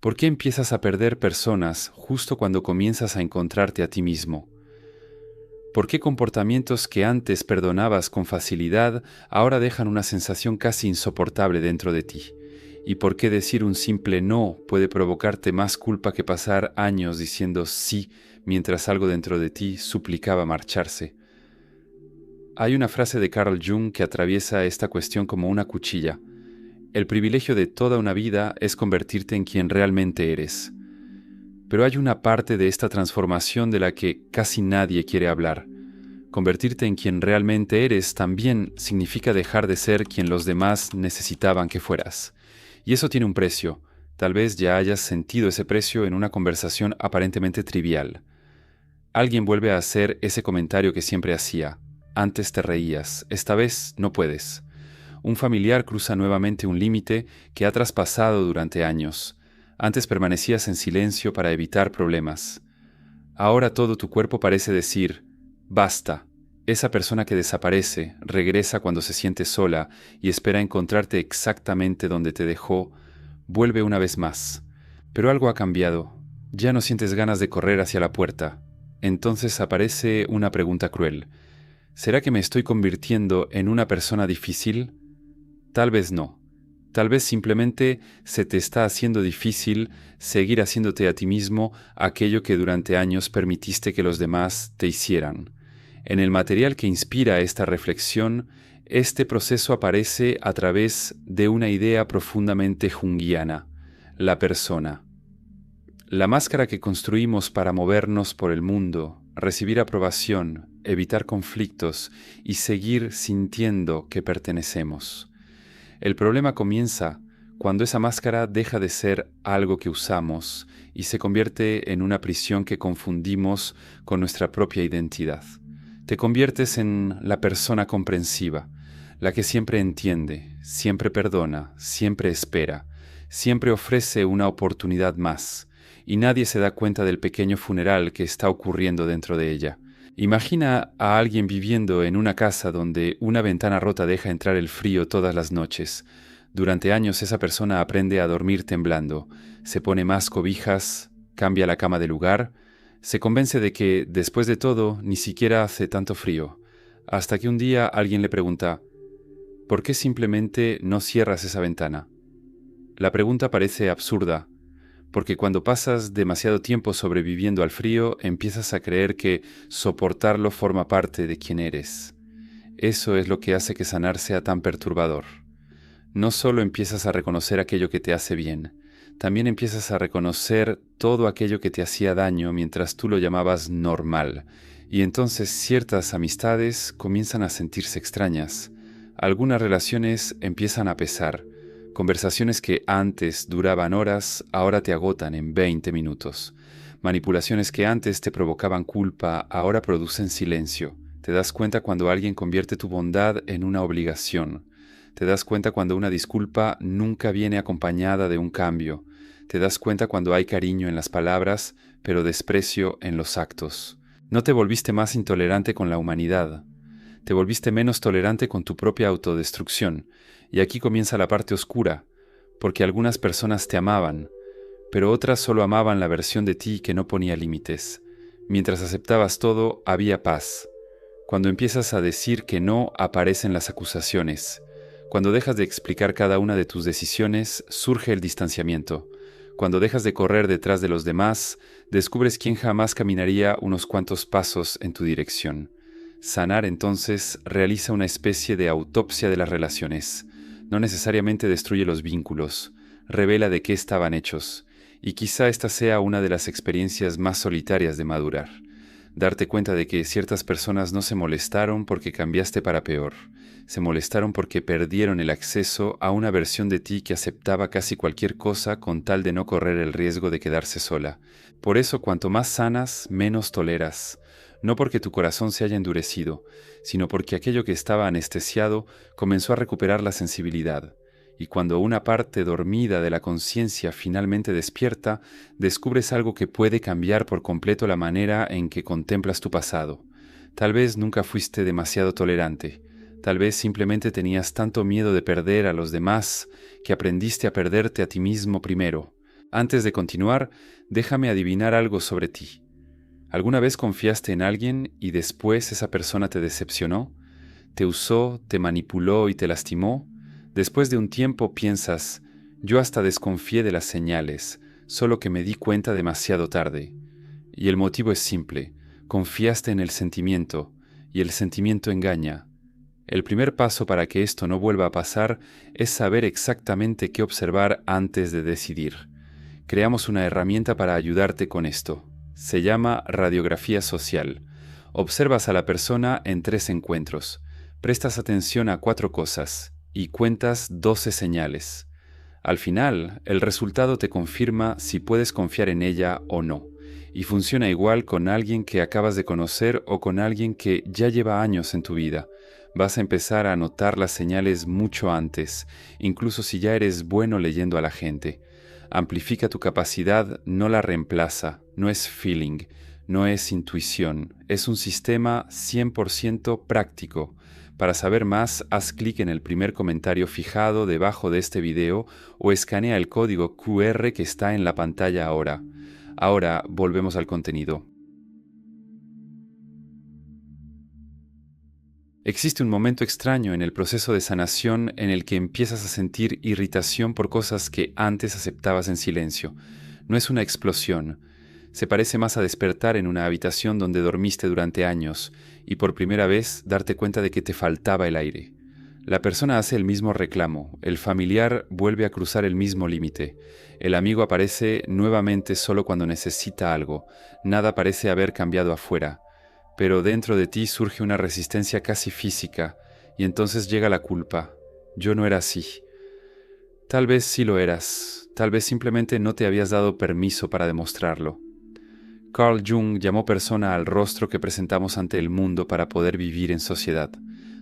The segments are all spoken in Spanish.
¿Por qué empiezas a perder personas justo cuando comienzas a encontrarte a ti mismo? ¿Por qué comportamientos que antes perdonabas con facilidad ahora dejan una sensación casi insoportable dentro de ti? ¿Y por qué decir un simple no puede provocarte más culpa que pasar años diciendo sí mientras algo dentro de ti suplicaba marcharse? Hay una frase de Carl Jung que atraviesa esta cuestión como una cuchilla. El privilegio de toda una vida es convertirte en quien realmente eres. Pero hay una parte de esta transformación de la que casi nadie quiere hablar. Convertirte en quien realmente eres también significa dejar de ser quien los demás necesitaban que fueras. Y eso tiene un precio. Tal vez ya hayas sentido ese precio en una conversación aparentemente trivial. Alguien vuelve a hacer ese comentario que siempre hacía. Antes te reías, esta vez no puedes. Un familiar cruza nuevamente un límite que ha traspasado durante años. Antes permanecías en silencio para evitar problemas. Ahora todo tu cuerpo parece decir, basta. Esa persona que desaparece, regresa cuando se siente sola y espera encontrarte exactamente donde te dejó, vuelve una vez más. Pero algo ha cambiado. Ya no sientes ganas de correr hacia la puerta. Entonces aparece una pregunta cruel. ¿Será que me estoy convirtiendo en una persona difícil? Tal vez no. Tal vez simplemente se te está haciendo difícil seguir haciéndote a ti mismo aquello que durante años permitiste que los demás te hicieran. En el material que inspira esta reflexión, este proceso aparece a través de una idea profundamente junguiana, la persona. La máscara que construimos para movernos por el mundo, recibir aprobación, evitar conflictos y seguir sintiendo que pertenecemos. El problema comienza cuando esa máscara deja de ser algo que usamos y se convierte en una prisión que confundimos con nuestra propia identidad. Te conviertes en la persona comprensiva, la que siempre entiende, siempre perdona, siempre espera, siempre ofrece una oportunidad más, y nadie se da cuenta del pequeño funeral que está ocurriendo dentro de ella. Imagina a alguien viviendo en una casa donde una ventana rota deja entrar el frío todas las noches. Durante años esa persona aprende a dormir temblando, se pone más cobijas, cambia la cama de lugar, se convence de que, después de todo, ni siquiera hace tanto frío, hasta que un día alguien le pregunta, ¿por qué simplemente no cierras esa ventana? La pregunta parece absurda, porque cuando pasas demasiado tiempo sobreviviendo al frío, empiezas a creer que soportarlo forma parte de quien eres. Eso es lo que hace que sanar sea tan perturbador. No solo empiezas a reconocer aquello que te hace bien, también empiezas a reconocer todo aquello que te hacía daño mientras tú lo llamabas normal, y entonces ciertas amistades comienzan a sentirse extrañas. Algunas relaciones empiezan a pesar. Conversaciones que antes duraban horas, ahora te agotan en 20 minutos. Manipulaciones que antes te provocaban culpa, ahora producen silencio. Te das cuenta cuando alguien convierte tu bondad en una obligación. Te das cuenta cuando una disculpa nunca viene acompañada de un cambio. Te das cuenta cuando hay cariño en las palabras, pero desprecio en los actos. No te volviste más intolerante con la humanidad. Te volviste menos tolerante con tu propia autodestrucción. Y aquí comienza la parte oscura, porque algunas personas te amaban, pero otras solo amaban la versión de ti que no ponía límites. Mientras aceptabas todo, había paz. Cuando empiezas a decir que no, aparecen las acusaciones. Cuando dejas de explicar cada una de tus decisiones, surge el distanciamiento. Cuando dejas de correr detrás de los demás, descubres quién jamás caminaría unos cuantos pasos en tu dirección. Sanar, entonces, realiza una especie de autopsia de las relaciones. No necesariamente destruye los vínculos, revela de qué estaban hechos, y quizá esta sea una de las experiencias más solitarias de madurar. Darte cuenta de que ciertas personas no se molestaron porque cambiaste para peor, se molestaron porque perdieron el acceso a una versión de ti que aceptaba casi cualquier cosa con tal de no correr el riesgo de quedarse sola. Por eso, cuanto más sanas, menos toleras. No porque tu corazón se haya endurecido, sino porque aquello que estaba anestesiado comenzó a recuperar la sensibilidad, y cuando una parte dormida de la conciencia finalmente despierta, descubres algo que puede cambiar por completo la manera en que contemplas tu pasado. Tal vez nunca fuiste demasiado tolerante, tal vez simplemente tenías tanto miedo de perder a los demás que aprendiste a perderte a ti mismo primero. Antes de continuar, déjame adivinar algo sobre ti. ¿Alguna vez confiaste en alguien y después esa persona te decepcionó? ¿Te usó, te manipuló y te lastimó? Después de un tiempo piensas, yo hasta desconfié de las señales, solo que me di cuenta demasiado tarde. Y el motivo es simple, confiaste en el sentimiento, y el sentimiento engaña. El primer paso para que esto no vuelva a pasar es saber exactamente qué observar antes de decidir. Creamos una herramienta para ayudarte con esto. Se llama radiografía social. Observas a la persona en 3 encuentros. Prestas atención a 4 cosas y cuentas 12 señales. Al final, el resultado te confirma si puedes confiar en ella o no. Y funciona igual con alguien que acabas de conocer o con alguien que ya lleva años en tu vida. Vas a empezar a notar las señales mucho antes, incluso si ya eres bueno leyendo a la gente. Amplifica tu capacidad, no la reemplaza, no es feeling, no es intuición, es un sistema 100% práctico. Para saber más, haz clic en el primer comentario fijado debajo de este video o escanea el código QR que está en la pantalla ahora. Ahora volvemos al contenido. Existe un momento extraño en el proceso de sanación en el que empiezas a sentir irritación por cosas que antes aceptabas en silencio. No es una explosión. Se parece más a despertar en una habitación donde dormiste durante años y por primera vez darte cuenta de que te faltaba el aire. La persona hace el mismo reclamo, el familiar vuelve a cruzar el mismo límite, el amigo aparece nuevamente solo cuando necesita algo, nada parece haber cambiado afuera. Pero dentro de ti surge una resistencia casi física, y entonces llega la culpa. Yo no era así. Tal vez sí lo eras, tal vez simplemente no te habías dado permiso para demostrarlo. Carl Jung llamó persona al rostro que presentamos ante el mundo para poder vivir en sociedad.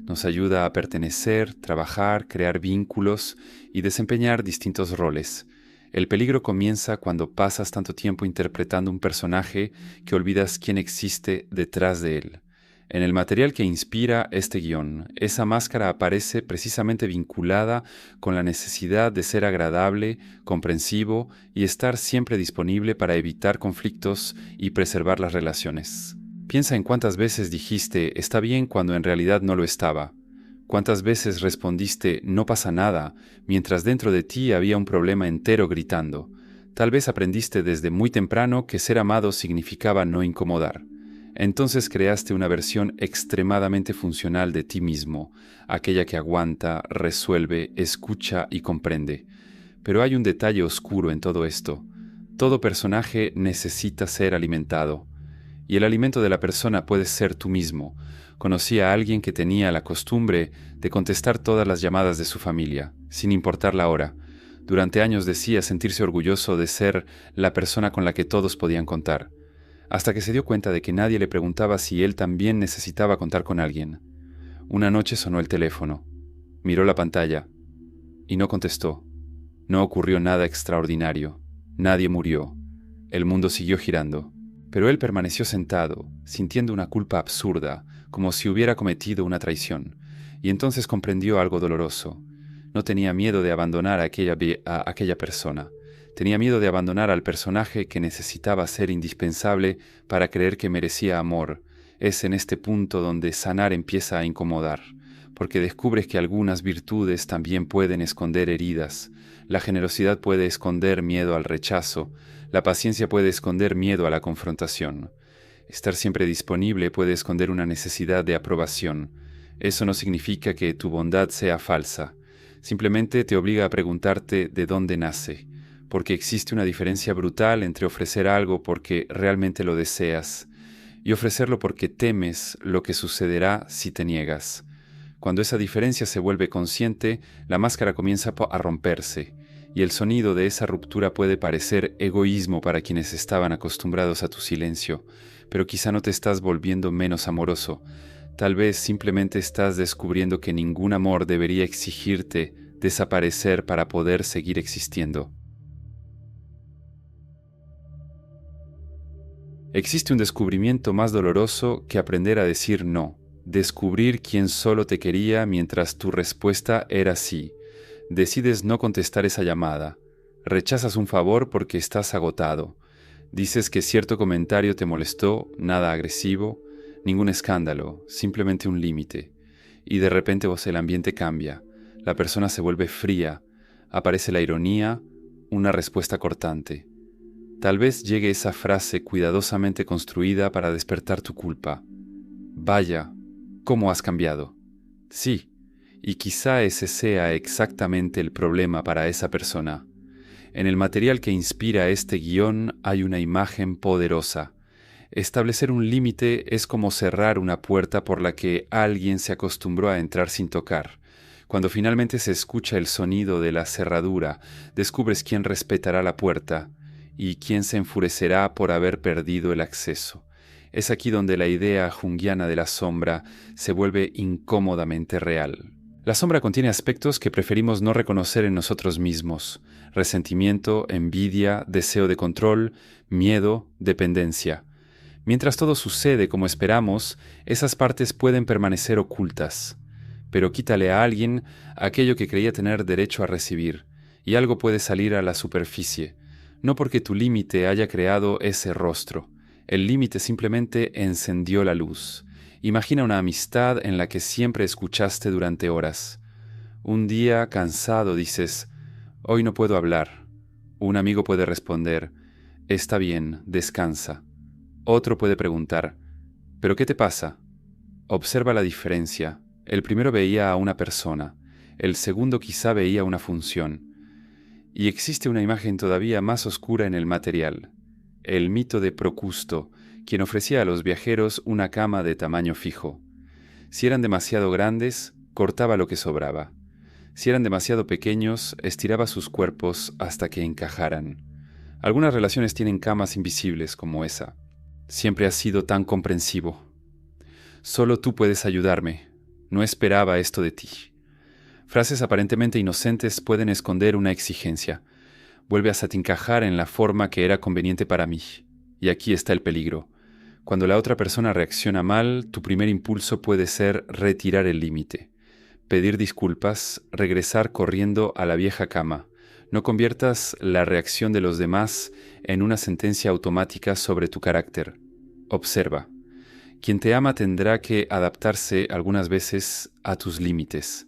Nos ayuda a pertenecer, trabajar, crear vínculos y desempeñar distintos roles. El peligro comienza cuando pasas tanto tiempo interpretando un personaje que olvidas quién existe detrás de él. En el material que inspira este guión, esa máscara aparece precisamente vinculada con la necesidad de ser agradable, comprensivo y estar siempre disponible para evitar conflictos y preservar las relaciones. Piensa en cuántas veces dijiste «está bien» cuando en realidad no lo estaba. ¿Cuántas veces respondiste «no pasa nada» mientras dentro de ti había un problema entero gritando? Tal vez aprendiste desde muy temprano que ser amado significaba no incomodar. Entonces creaste una versión extremadamente funcional de ti mismo, aquella que aguanta, resuelve, escucha y comprende. Pero hay un detalle oscuro en todo esto. Todo personaje necesita ser alimentado. Y el alimento de la persona puede ser tú mismo. Conocí a alguien que tenía la costumbre de contestar todas las llamadas de su familia, sin importar la hora. Durante años decía sentirse orgulloso de ser la persona con la que todos podían contar, hasta que se dio cuenta de que nadie le preguntaba si él también necesitaba contar con alguien. Una noche sonó el teléfono, miró la pantalla y no contestó. No ocurrió nada extraordinario, nadie murió, el mundo siguió girando. Pero él permaneció sentado, sintiendo una culpa absurda, como si hubiera cometido una traición, y entonces comprendió algo doloroso. No tenía miedo de abandonar a aquella persona. Tenía miedo de abandonar al personaje que necesitaba ser indispensable para creer que merecía amor. Es en este punto donde sanar empieza a incomodar, porque descubres que algunas virtudes también pueden esconder heridas. La generosidad puede esconder miedo al rechazo. La paciencia puede esconder miedo a la confrontación. Estar siempre disponible puede esconder una necesidad de aprobación. Eso no significa que tu bondad sea falsa. Simplemente te obliga a preguntarte de dónde nace, porque existe una diferencia brutal entre ofrecer algo porque realmente lo deseas y ofrecerlo porque temes lo que sucederá si te niegas. Cuando esa diferencia se vuelve consciente, la máscara comienza a romperse, y el sonido de esa ruptura puede parecer egoísmo para quienes estaban acostumbrados a tu silencio, pero quizá no te estás volviendo menos amoroso. Tal vez simplemente estás descubriendo que ningún amor debería exigirte desaparecer para poder seguir existiendo. Existe un descubrimiento más doloroso que aprender a decir no. Descubrir quién solo te quería mientras tu respuesta era sí. Decides no contestar esa llamada. Rechazas un favor porque estás agotado. Dices que cierto comentario te molestó, nada agresivo, ningún escándalo, simplemente un límite. Y de repente el ambiente cambia, la persona se vuelve fría, aparece la ironía, una respuesta cortante. Tal vez llegue esa frase cuidadosamente construida para despertar tu culpa. Vaya, ¿cómo has cambiado? Sí, y quizá ese sea exactamente el problema para esa persona. En el material que inspira este guión hay una imagen poderosa. Establecer un límite es como cerrar una puerta por la que alguien se acostumbró a entrar sin tocar. Cuando finalmente se escucha el sonido de la cerradura, descubres quién respetará la puerta y quién se enfurecerá por haber perdido el acceso. Es aquí donde la idea junguiana de la sombra se vuelve incómodamente real. La sombra contiene aspectos que preferimos no reconocer en nosotros mismos: resentimiento, envidia, deseo de control, miedo, dependencia. Mientras todo sucede como esperamos, esas partes pueden permanecer ocultas. Pero quítale a alguien aquello que creía tener derecho a recibir, y algo puede salir a la superficie, no porque tu límite haya creado ese rostro. El límite simplemente encendió la luz. Imagina una amistad en la que siempre escuchaste durante horas. Un día, cansado, dices: «Hoy no puedo hablar». Un amigo puede responder: «Está bien, descansa». Otro puede preguntar: «¿Pero qué te pasa?». Observa la diferencia. El primero veía a una persona, el segundo quizá veía una función. Y existe una imagen todavía más oscura en el material: el mito de Procusto, quien ofrecía a los viajeros una cama de tamaño fijo. Si eran demasiado grandes, cortaba lo que sobraba. Si eran demasiado pequeños, estiraba sus cuerpos hasta que encajaran. Algunas relaciones tienen camas invisibles como esa. Siempre has sido tan comprensivo. Solo tú puedes ayudarme. No esperaba esto de ti. Frases aparentemente inocentes pueden esconder una exigencia. Vuelves a encajar en la forma que era conveniente para mí. Y aquí está el peligro. Cuando la otra persona reacciona mal, tu primer impulso puede ser retirar el límite, pedir disculpas, regresar corriendo a la vieja cama. No conviertas la reacción de los demás en una sentencia automática sobre tu carácter. Observa. Quien te ama tendrá que adaptarse algunas veces a tus límites.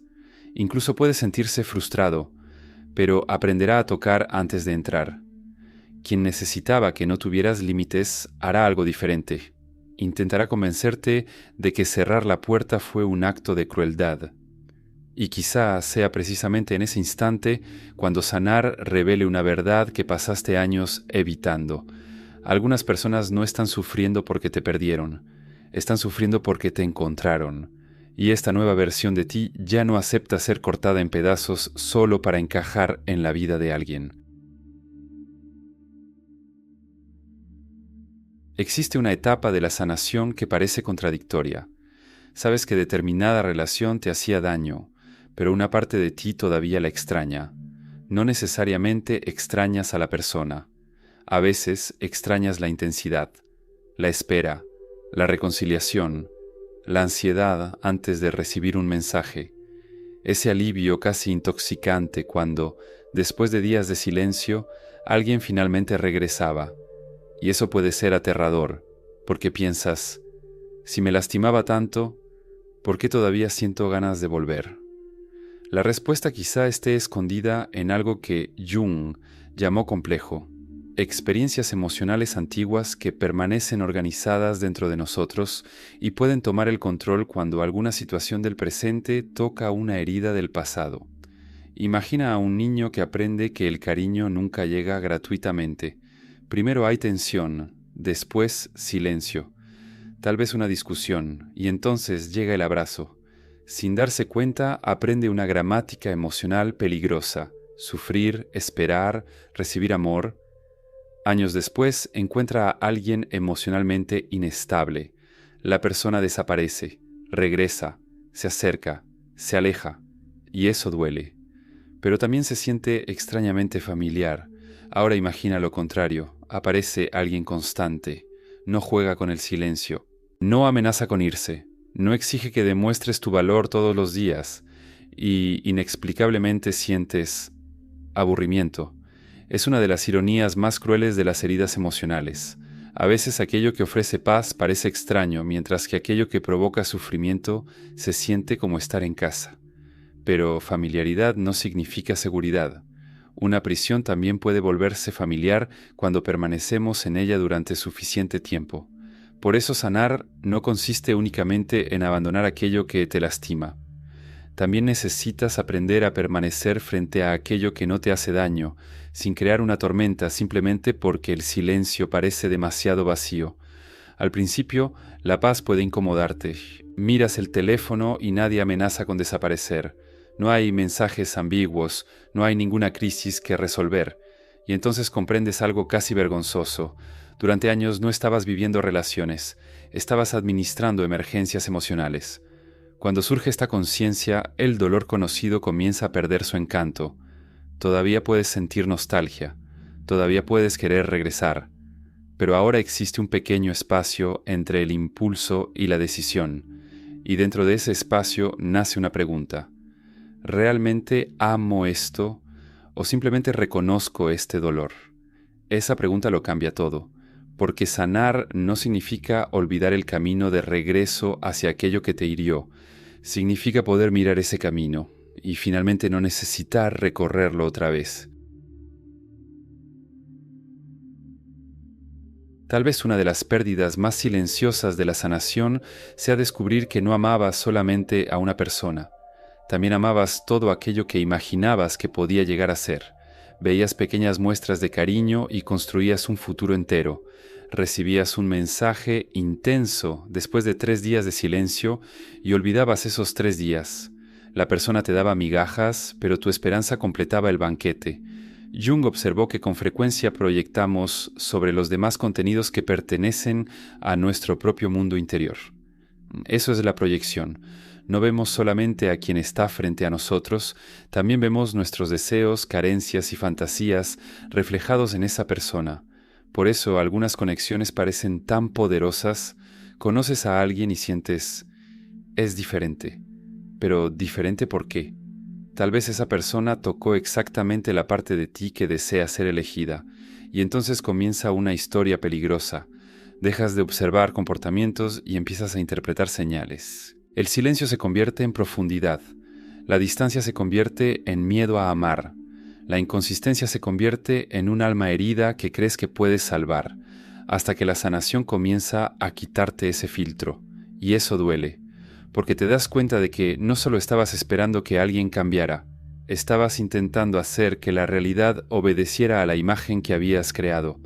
Incluso puede sentirse frustrado, pero aprenderá a tocar antes de entrar. Quien necesitaba que no tuvieras límites hará algo diferente. Intentará convencerte de que cerrar la puerta fue un acto de crueldad. Y quizá sea precisamente en ese instante cuando sanar revele una verdad que pasaste años evitando. Algunas personas no están sufriendo porque te perdieron, están sufriendo porque te encontraron. Y esta nueva versión de ti ya no acepta ser cortada en pedazos solo para encajar en la vida de alguien. Existe una etapa de la sanación que parece contradictoria. Sabes que determinada relación te hacía daño, pero una parte de ti todavía la extraña. No necesariamente extrañas a la persona. A veces extrañas la intensidad, la espera, la reconciliación, la ansiedad antes de recibir un mensaje. Ese alivio casi intoxicante cuando, después de días de silencio, alguien finalmente regresaba. Y eso puede ser aterrador, porque piensas: si me lastimaba tanto, ¿por qué todavía siento ganas de volver? La respuesta quizá esté escondida en algo que Jung llamó complejo: experiencias emocionales antiguas que permanecen organizadas dentro de nosotros y pueden tomar el control cuando alguna situación del presente toca una herida del pasado. Imagina a un niño que aprende que el cariño nunca llega gratuitamente. Primero hay tensión, después silencio, tal vez una discusión, y entonces llega el abrazo. Sin darse cuenta, aprende una gramática emocional peligrosa: sufrir, esperar, recibir amor. Años después, encuentra a alguien emocionalmente inestable. La persona desaparece, regresa, se acerca, se aleja, y eso duele. Pero también se siente extrañamente familiar. Ahora imagina lo contrario: aparece alguien constante, no juega con el silencio, no amenaza con irse, no exige que demuestres tu valor todos los días, y inexplicablemente sientes aburrimiento. Es una de las ironías más crueles de las heridas emocionales. A veces aquello que ofrece paz parece extraño, mientras que aquello que provoca sufrimiento se siente como estar en casa. Pero familiaridad no significa seguridad. Una prisión también puede volverse familiar cuando permanecemos en ella durante suficiente tiempo. Por eso sanar no consiste únicamente en abandonar aquello que te lastima. También necesitas aprender a permanecer frente a aquello que no te hace daño, sin crear una tormenta simplemente porque el silencio parece demasiado vacío. Al principio, la paz puede incomodarte. Miras el teléfono y nadie amenaza con desaparecer. No hay mensajes ambiguos, no hay ninguna crisis que resolver. Y entonces comprendes algo casi vergonzoso. Durante años no estabas viviendo relaciones, estabas administrando emergencias emocionales. Cuando surge esta conciencia, el dolor conocido comienza a perder su encanto. Todavía puedes sentir nostalgia, todavía puedes querer regresar, pero ahora existe un pequeño espacio entre el impulso y la decisión, y dentro de ese espacio nace una pregunta. ¿Realmente amo esto o simplemente reconozco este dolor? Esa pregunta lo cambia todo, porque sanar no significa olvidar el camino de regreso hacia aquello que te hirió. Significa poder mirar ese camino y finalmente no necesitar recorrerlo otra vez. Tal vez una de las pérdidas más silenciosas de la sanación sea descubrir que no amabas solamente a una persona. También amabas todo aquello que imaginabas que podía llegar a ser. Veías pequeñas muestras de cariño y construías un futuro entero. Recibías un mensaje intenso después de 3 días de silencio y olvidabas esos 3 días. La persona te daba migajas, pero tu esperanza completaba el banquete. Jung observó que con frecuencia proyectamos sobre los demás contenidos que pertenecen a nuestro propio mundo interior. Eso es la proyección. No vemos solamente a quien está frente a nosotros, también vemos nuestros deseos, carencias y fantasías reflejados en esa persona. Por eso algunas conexiones parecen tan poderosas. Conoces a alguien y sientes, es diferente. Pero ¿diferente por qué? Tal vez esa persona tocó exactamente la parte de ti que desea ser elegida, y entonces comienza una historia peligrosa. Dejas de observar comportamientos y empiezas a interpretar señales. El silencio se convierte en profundidad. La distancia se convierte en miedo a amar. La inconsistencia se convierte en un alma herida que crees que puedes salvar, hasta que la sanación comienza a quitarte ese filtro. Y eso duele, porque te das cuenta de que no solo estabas esperando que alguien cambiara, estabas intentando hacer que la realidad obedeciera a la imagen que habías creado.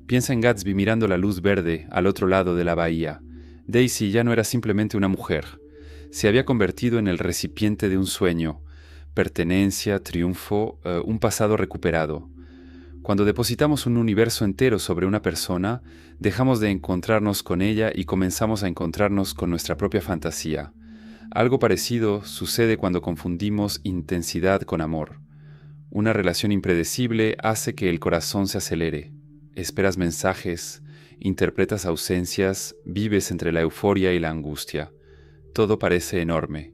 Piensa en Gatsby mirando la luz verde al otro lado de la bahía. Daisy ya no era simplemente una mujer. Se había convertido en el recipiente de un sueño, pertenencia, triunfo, un pasado recuperado. Cuando depositamos un universo entero sobre una persona, dejamos de encontrarnos con ella y comenzamos a encontrarnos con nuestra propia fantasía. Algo parecido sucede cuando confundimos intensidad con amor. Una relación impredecible hace que el corazón se acelere. Esperas mensajes, interpretas ausencias, vives entre la euforia y la angustia. Todo parece enorme.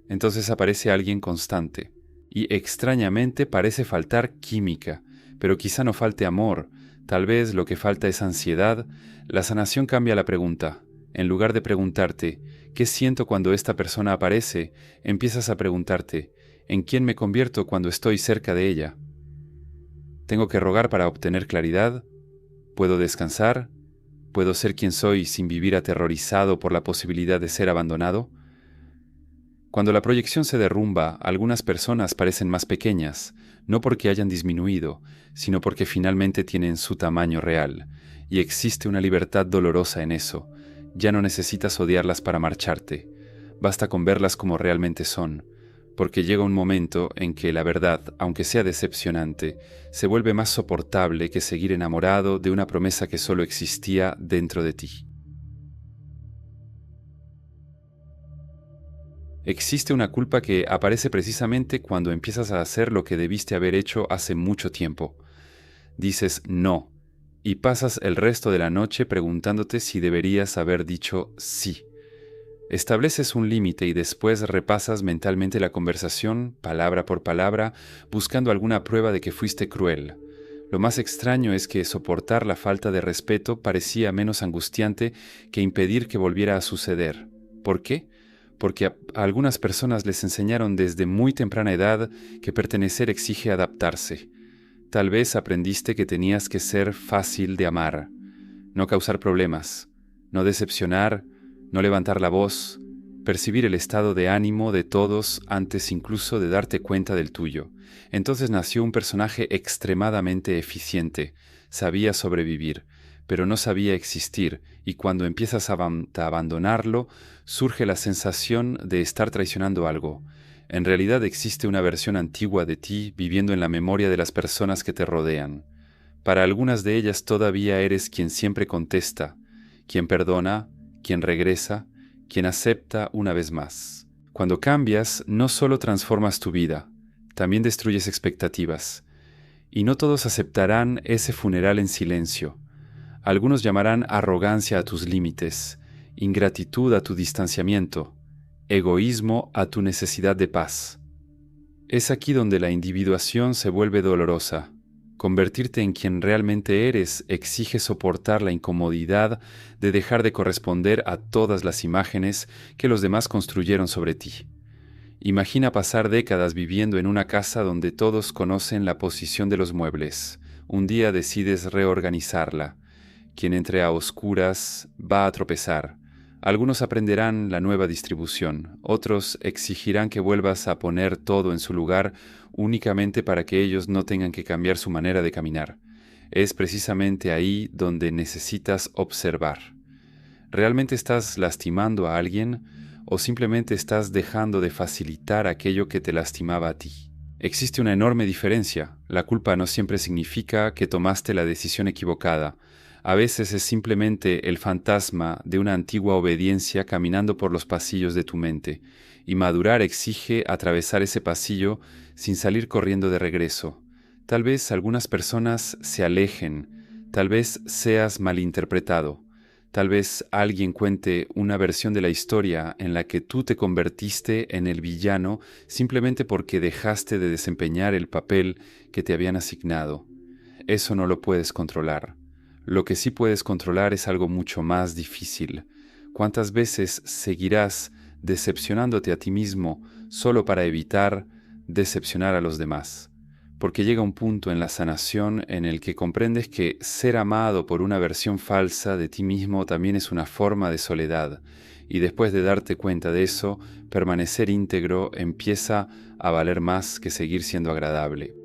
Entonces aparece alguien constante. Y extrañamente parece faltar química, pero quizá no falte amor. Tal vez lo que falta es ansiedad. La sanación cambia la pregunta. En lugar de preguntarte, ¿qué siento cuando esta persona aparece?, empiezas a preguntarte, ¿en quién me convierto cuando estoy cerca de ella? ¿Tengo que rogar para obtener claridad? ¿Puedo descansar? ¿Puedo ser quien soy sin vivir aterrorizado por la posibilidad de ser abandonado? Cuando la proyección se derrumba, algunas personas parecen más pequeñas, no porque hayan disminuido, sino porque finalmente tienen su tamaño real, y existe una libertad dolorosa en eso. Ya no necesitas odiarlas para marcharte, basta con verlas como realmente son, porque llega un momento en que la verdad, aunque sea decepcionante, se vuelve más soportable que seguir enamorado de una promesa que solo existía dentro de ti. Existe una culpa que aparece precisamente cuando empiezas a hacer lo que debiste haber hecho hace mucho tiempo. Dices no, y pasas el resto de la noche preguntándote si deberías haber dicho sí. Estableces un límite y después repasas mentalmente la conversación, palabra por palabra, buscando alguna prueba de que fuiste cruel. Lo más extraño es que soportar la falta de respeto parecía menos angustiante que impedir que volviera a suceder. ¿Por qué? Porque a algunas personas les enseñaron desde muy temprana edad que pertenecer exige adaptarse. Tal vez aprendiste que tenías que ser fácil de amar, no causar problemas, no decepcionar, no levantar la voz, percibir el estado de ánimo de todos antes incluso de darte cuenta del tuyo. Entonces nació un personaje extremadamente eficiente, sabía sobrevivir, pero no sabía existir, y cuando empiezas a abandonarlo, surge la sensación de estar traicionando algo. En realidad existe una versión antigua de ti viviendo en la memoria de las personas que te rodean. Para algunas de ellas todavía eres quien siempre contesta, quien perdona, quien regresa, quien acepta una vez más. Cuando cambias, no solo transformas tu vida, también destruyes expectativas. Y no todos aceptarán ese funeral en silencio. Algunos llamarán arrogancia a tus límites, ingratitud a tu distanciamiento, egoísmo a tu necesidad de paz. Es aquí donde la individuación se vuelve dolorosa. Convertirte en quien realmente eres exige soportar la incomodidad de dejar de corresponder a todas las imágenes que los demás construyeron sobre ti. Imagina pasar décadas viviendo en una casa donde todos conocen la posición de los muebles. Un día decides reorganizarla. Quien entre a oscuras va a tropezar. Algunos aprenderán la nueva distribución, otros exigirán que vuelvas a poner todo en su lugar únicamente para que ellos no tengan que cambiar su manera de caminar. Es precisamente ahí donde necesitas observar. ¿Realmente estás lastimando a alguien o simplemente estás dejando de facilitar aquello que te lastimaba a ti? Existe una enorme diferencia. La culpa no siempre significa que tomaste la decisión equivocada. A veces es simplemente el fantasma de una antigua obediencia caminando por los pasillos de tu mente, y madurar exige atravesar ese pasillo sin salir corriendo de regreso. Tal vez algunas personas se alejen, tal vez seas malinterpretado, tal vez alguien cuente una versión de la historia en la que tú te convertiste en el villano simplemente porque dejaste de desempeñar el papel que te habían asignado. Eso no lo puedes controlar. Lo que sí puedes controlar es algo mucho más difícil. ¿Cuántas veces seguirás decepcionándote a ti mismo solo para evitar decepcionar a los demás? Porque llega un punto en la sanación en el que comprendes que ser amado por una versión falsa de ti mismo también es una forma de soledad, y después de darte cuenta de eso, permanecer íntegro empieza a valer más que seguir siendo agradable.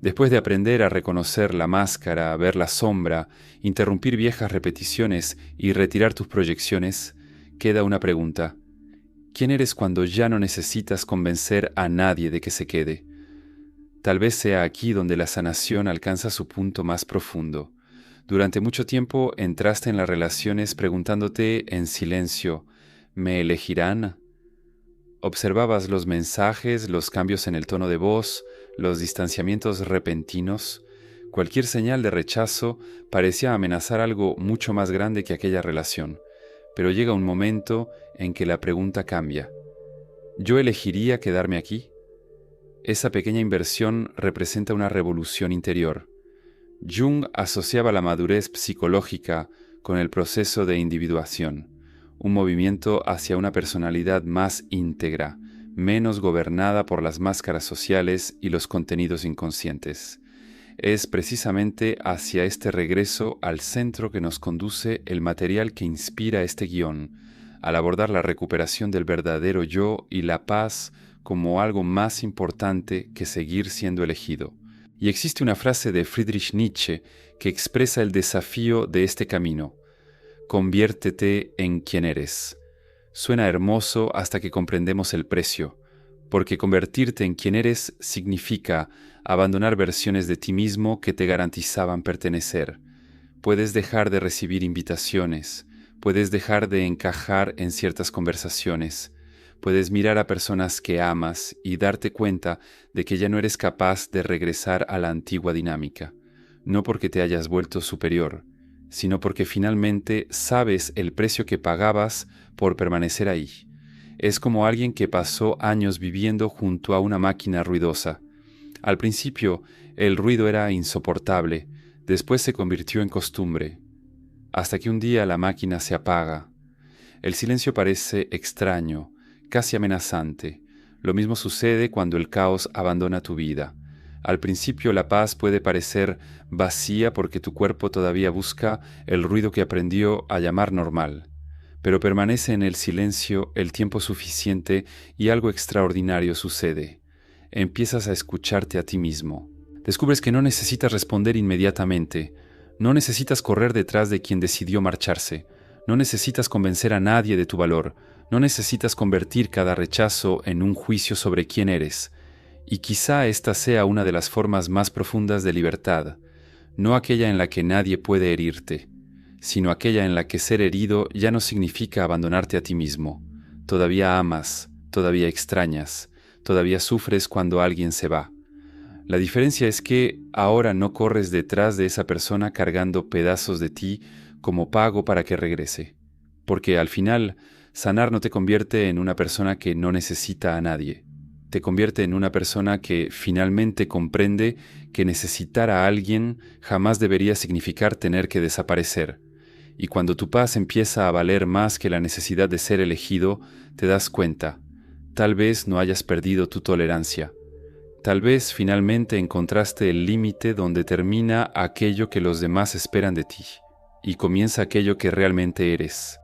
Después de aprender a reconocer la máscara, a ver la sombra, interrumpir viejas repeticiones y retirar tus proyecciones, queda una pregunta. ¿Quién eres cuando ya no necesitas convencer a nadie de que se quede? Tal vez sea aquí donde la sanación alcanza su punto más profundo. Durante mucho tiempo entraste en las relaciones preguntándote en silencio, ¿me elegirán? Observabas los mensajes, los cambios en el tono de voz, los distanciamientos repentinos. Cualquier señal de rechazo parecía amenazar algo mucho más grande que aquella relación. Pero llega un momento en que la pregunta cambia. ¿Yo elegiría quedarme aquí? Esa pequeña inversión representa una revolución interior. Jung asociaba la madurez psicológica con el proceso de individuación, un movimiento hacia una personalidad más íntegra, menos gobernada por las máscaras sociales y los contenidos inconscientes. Es precisamente hacia este regreso al centro que nos conduce el material que inspira este guión, al abordar la recuperación del verdadero yo y la paz como algo más importante que seguir siendo elegido. Y existe una frase de Friedrich Nietzsche que expresa el desafío de este camino. Conviértete en quien eres. Suena hermoso hasta que comprendemos el precio, porque convertirte en quien eres significa abandonar versiones de ti mismo que te garantizaban pertenecer. Puedes dejar de recibir invitaciones, puedes dejar de encajar en ciertas conversaciones, puedes mirar a personas que amas y darte cuenta de que ya no eres capaz de regresar a la antigua dinámica, no porque te hayas vuelto superior, sino porque finalmente sabes el precio que pagabas por permanecer ahí. Es como alguien que pasó años viviendo junto a una máquina ruidosa. Al principio, el ruido era insoportable, después se convirtió en costumbre, hasta que un día la máquina se apaga. El silencio parece extraño, casi amenazante. Lo mismo sucede cuando el caos abandona tu vida. Al principio la paz puede parecer vacía porque tu cuerpo todavía busca el ruido que aprendió a llamar normal, pero permanece en el silencio el tiempo suficiente y algo extraordinario sucede. Empiezas a escucharte a ti mismo. Descubres que no necesitas responder inmediatamente, no necesitas correr detrás de quien decidió marcharse, no necesitas convencer a nadie de tu valor, no necesitas convertir cada rechazo en un juicio sobre quién eres. Y quizá esta sea una de las formas más profundas de libertad, no aquella en la que nadie puede herirte, sino aquella en la que ser herido ya no significa abandonarte a ti mismo. Todavía amas, todavía extrañas, todavía sufres cuando alguien se va. La diferencia es que ahora no corres detrás de esa persona cargando pedazos de ti como pago para que regrese, porque al final sanar no te convierte en una persona que no necesita a nadie. Te convierte en una persona que finalmente comprende que necesitar a alguien jamás debería significar tener que desaparecer. Y cuando tu paz empieza a valer más que la necesidad de ser elegido, te das cuenta, tal vez no hayas perdido tu tolerancia. Tal vez finalmente encontraste el límite donde termina aquello que los demás esperan de ti y comienza aquello que realmente eres.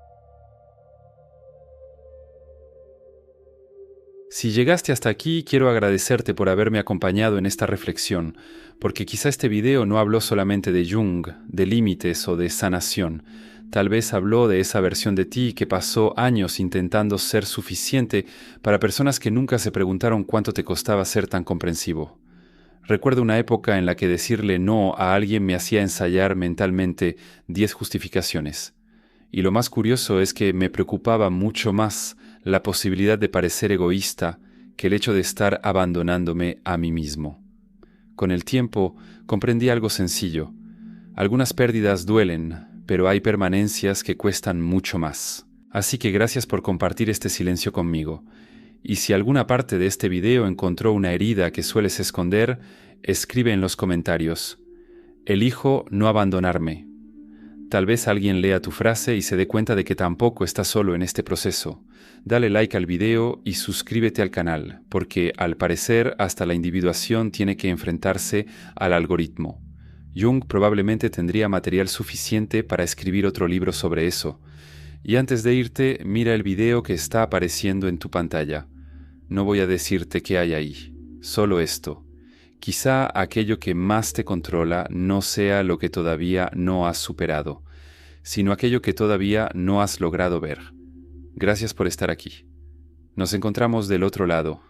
Si llegaste hasta aquí, quiero agradecerte por haberme acompañado en esta reflexión, porque quizá este video no habló solamente de Jung, de límites o de sanación. Tal vez habló de esa versión de ti que pasó años intentando ser suficiente para personas que nunca se preguntaron cuánto te costaba ser tan comprensivo. Recuerdo una época en la que decirle no a alguien me hacía ensayar mentalmente 10 justificaciones. Y lo más curioso es que me preocupaba mucho más la posibilidad de parecer egoísta que el hecho de estar abandonándome a mí mismo. Con el tiempo comprendí algo sencillo. Algunas pérdidas duelen, pero hay permanencias que cuestan mucho más. Así que gracias por compartir este silencio conmigo. Y si alguna parte de este video encontró una herida que sueles esconder, escribe en los comentarios: elijo no abandonarme. Tal vez alguien lea tu frase y se dé cuenta de que tampoco estás solo en este proceso. Dale like al video y suscríbete al canal, porque al parecer hasta la individuación tiene que enfrentarse al algoritmo. Jung probablemente tendría material suficiente para escribir otro libro sobre eso. Y antes de irte, mira el video que está apareciendo en tu pantalla. No voy a decirte qué hay ahí, solo esto. Quizá aquello que más te controla no sea lo que todavía no has superado, sino aquello que todavía no has logrado ver. Gracias por estar aquí. Nos encontramos del otro lado.